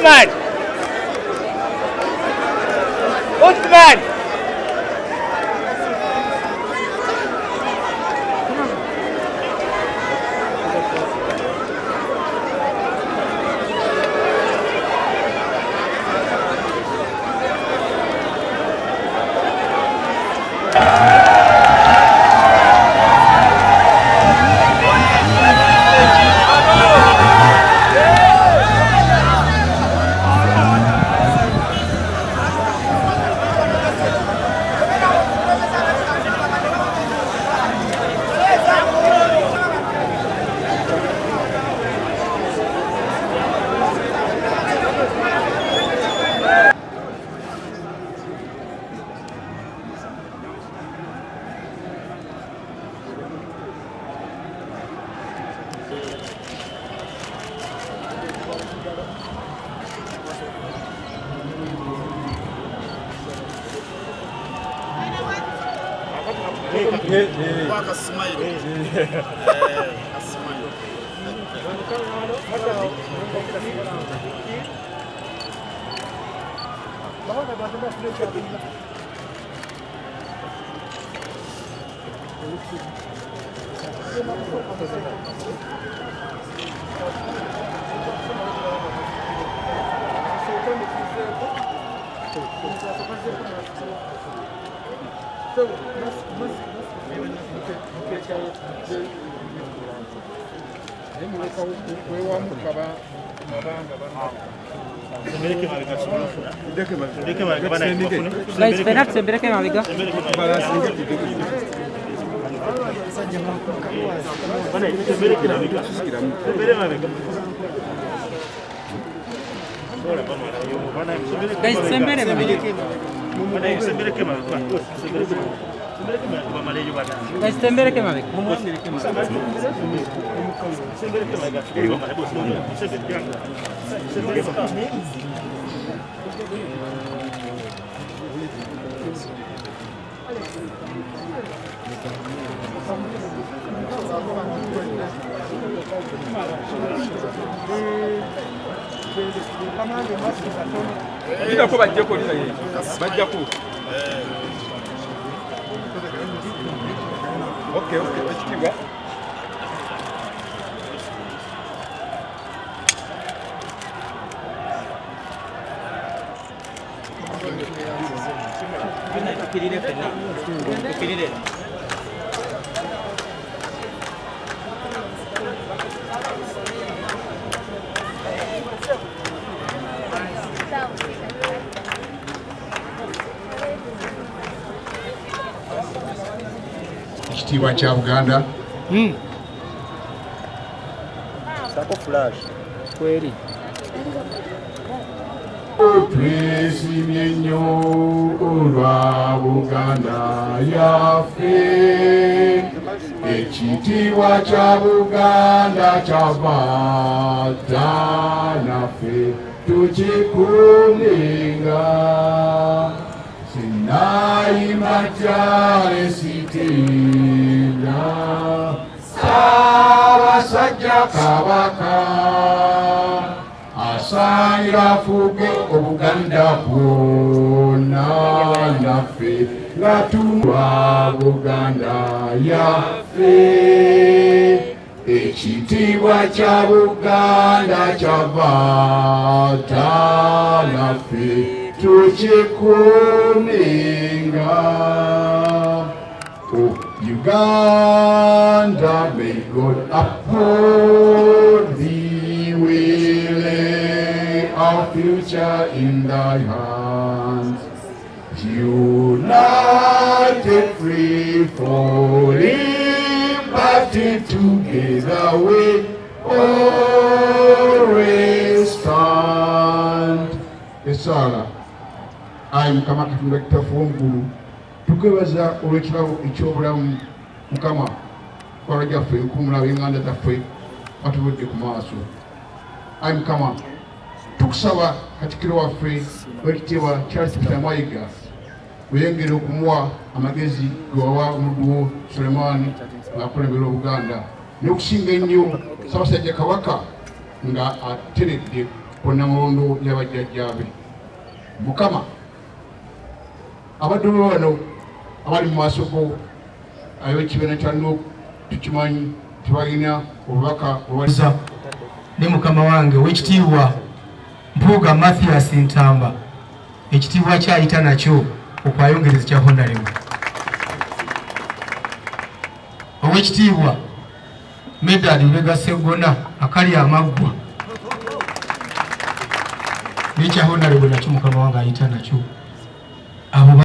Uthman. Uthman. Guys, Fenat sempre che naviga. Guys, sempre naviga. Guys, sempre che naviga. Ida ko bajja ko lira ye. Bajja ko. Okay, ekitiibwa. Ekitiibwa kya Uganda. Sako flash. Kweli. Twesimye nnyo olwa Buganda yaffe, ekitiibwa kya Buganda kyava dda naffe tukikuumenga. Sinayima kyale sitiira Ssaabasajja Kabaka asaanira afuge Obuganda bwonna naffe nga tulwa Buganda yaffe, ekitiibwa kya Buganda kyava dda naffe tukikuumenga. Oh, Uganda, may God uphold thee. We lay our future in thy hands. United, free, for liberty, together we always stand. Esala, ayi Mukama Katonda kitaffe w'omuggulu, tukwebaza olw'ekirabo eky'obulamu Mukama kwala gyaffe nkumula ab'enganda zaffe batubudde ku maaso. Ayi Mukama, tukusaba Katikkiro waffe Oweekitiibwa Charles Peter Mayiga weyongere okumuwa amagezi gewawa omuddu wo Sulemaani ng'akulembera Obuganda, n'okusinga ennyo Ssaabasajja Kabaka nga ateredde ku Namulondo y'abajjajjaabe. Mukama abadde bano abali mu maaso go ab'ekibiina kya NUP tukimanyi tebalina obubaka obaliza ne mukama wange ow'ekitiibwa Mpuuga Mathias Ntamba ekitiibwa kyayita nakyo okwayongereza kya Honorable ow'ekitiibwa Medad Lubega Sseggona akali amaggwa n'ekya Honorable nakyo mukama wange ayita nakyo abo